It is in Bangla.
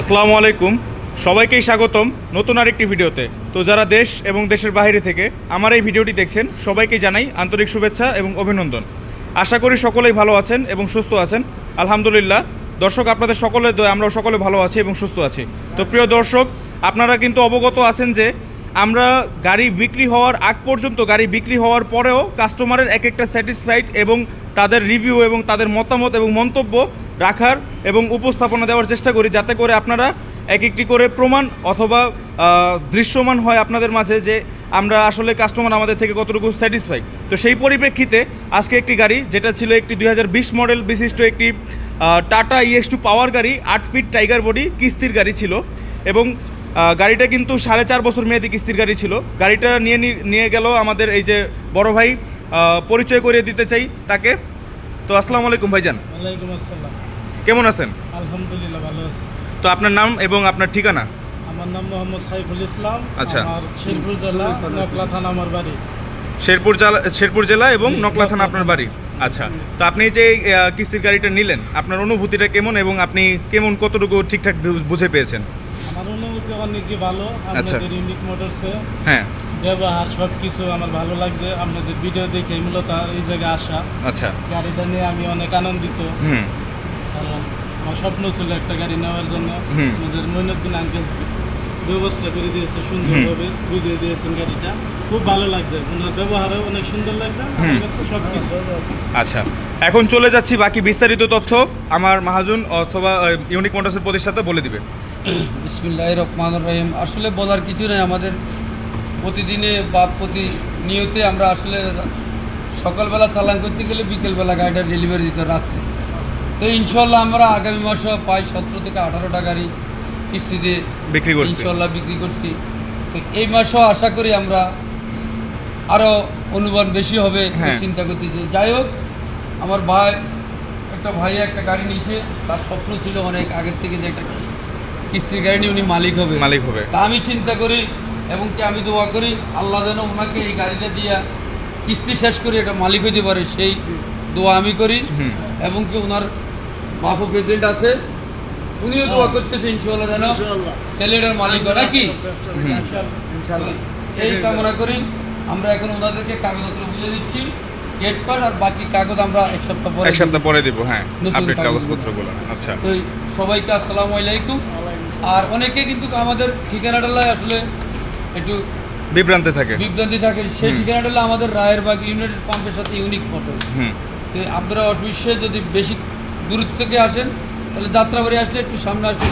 আসসালামু আলাইকুম, সবাইকেই স্বাগতম নতুন আরেকটি ভিডিওতে। তো যারা দেশ এবং দেশের বাইরে থেকে আমার এই ভিডিওটি দেখছেন সবাইকে জানাই আন্তরিক শুভেচ্ছা এবং অভিনন্দন। আশা করি সকলেই ভালো আছেন এবং সুস্থ আছেন। আলহামদুলিল্লাহ দর্শক, আপনাদের সকলের দয়া আমরাও সকলে ভালো আছি এবং সুস্থ আছি। তো প্রিয় দর্শক, আপনারা কিন্তু অবগত আছেন যে আমরা গাড়ি বিক্রি হওয়ার আগ পর্যন্ত, গাড়ি বিক্রি হওয়ার পরেও কাস্টমারের এক একটা স্যাটিসফাইড এবং তাদের রিভিউ এবং তাদের মতামত এবং মন্তব্য রাখার এবং উপস্থাপনা দেওয়ার চেষ্টা করি, যাতে করে আপনারা এক একটি করে প্রমাণ অথবা দৃশ্যমান হয় আপনাদের মাঝে যে আমরা আসলে কাস্টমার আমাদের থেকে কতটুকু স্যাটিসফাইড। তো সেই পরিপ্রেক্ষিতে আজকে একটি গাড়ি, যেটা ছিল একটি 2020 মডেল বিশিষ্ট একটি টাটা EX2 পাওয়ার গাড়ি, 8 ফিট টাইগার বডি কিস্তির গাড়ি ছিল এবং গাড়িটা কিন্তু 4.5 বছর মেয়াদি কিস্তির গাড়ি ছিল। গাড়িটা নিয়ে গেল আমাদের এই যে বড় ভাই, পরিচয় করিয়ে দিতে চাই তাকে। তো আসসালামু আলাইকুম ভাইজান। ওয়ালাইকুম আসসালাম। কেমন আছেন? আলহামদুলিল্লাহ ভালো আছি। তো আপনার নাম এবং আপনার ঠিকানা? আমার নাম মোহাম্মদ সাইফুল ইসলাম। আচ্ছা। আমার শেরপুর জেলা, নকলা থানা আমার বাড়ি। শেরপুর জেলা এবং নকলা থানা আপনার বাড়ি। আচ্ছা, তো আপনি যে কিস্তির গাড়িটা নিলেন, আপনার অনুভূতিটা কেমন এবং আপনি কতটুকু ঠিকঠাক বুঝে পেয়েছেন? আমার অনুভূতি অনেকই ভালো। আচ্ছা। আপনাদের ইউনিক মোটরসে হ্যাঁ। ব্যবহার সব কিছু আমার ভালো লাগছে। আপনাদের ভিডিও দেখে মূলত এই জায়গায় আসা। আচ্ছা। গাড়িটা নিয়ে আমি অনেক আনন্দিত। হুম। কারণ আমার স্বপ্ন ছিল একটা গাড়ি নেওয়ার জন্য। আমাদের মইনুদ্দিন আঙ্কেল ব্যবস্থা করে দিয়েছে, সুন্দরভাবে বুঝিয়ে দিয়েছেন গাড়িটা। খুব ভালো লাগছে, ওনার ব্যবহারও অনেক সুন্দর লাগছে। আমার কাছে সব কিছু। আচ্ছা, এখন চলে যাচ্ছি বাকি বিস্তারিত তথ্য আমার মাহাজন অথবা ইউনিক মোটরসের প্রতিষ্ঠাতা বলে দিবে। বিসমিল্লাহির রহমানির রহিম। আসলে বলার কিছু নেই, আমাদের প্রতিদিনে বা প্রতিনিয়তে আমরা আসলে সকালবেলা চালান করতে গেলে বিকেলবেলা গাড়িটা ডেলিভারি দিতে রাত্রে। তো ইনশাল্লাহ আমরা আগামী মাসে প্রায় 17 থেকে 18টা গাড়ি কিস্তিতে বিক্রি করছি, ইনশাল্লাহ বিক্রি করছি। তো এই মাসেও আশা করি আমরা আরও অনুমান বেশি হবে চিন্তা করতে। যে যাই হোক, আমার একটা ভাই একটা গাড়ি নিয়েছে, তার স্বপ্ন ছিল অনেক আগের থেকে যে একটা কিস্তির গাড়ি নিয়ে উনি মালিক হবে। তা আমি চিন্তা করি এবং কি আমি দোয়া করি আল্লাহ যেন ওনাকে এই গাড়িটা দিয়া কিস্তি শেষ করে একটা মালিক হইতে পারে, সেই দোয়া আমি করি। এবং কি ওনার বাপু প্রেসিডেন্ট আছে, উনিও দোয়া করতেছে ইনশাআল্লাহ যেন ছেলেটার মালিক হয় নাকি। এই কামনা করি। আমরা এখন ওনাদেরকে কাগজপত্র বুঝে দিচ্ছি, গেট পার, আর বাকি কাগজ আমরা এক সপ্তাহ পরে দেব। হ্যাঁ, আপডেট কাগজপত্রগুলো। আচ্ছা, তো সবাইকে আসসালামু আলাইকুম। আর অনেকে কিন্তু আমাদের ঠিকানাটা আসলে একটু বিভ্রান্তি থাকে। সেই ঠিকানাটা হলো আমাদের রায়েরবাগ ইউনাইটেড পাম্পের সাথে ইউনিক মোটরস। তো আপনারা অবশ্যই যদি বেশি দূর থেকে আসেন তাহলে যাত্রাবাড়ি আসলে একটু সামনে আসলে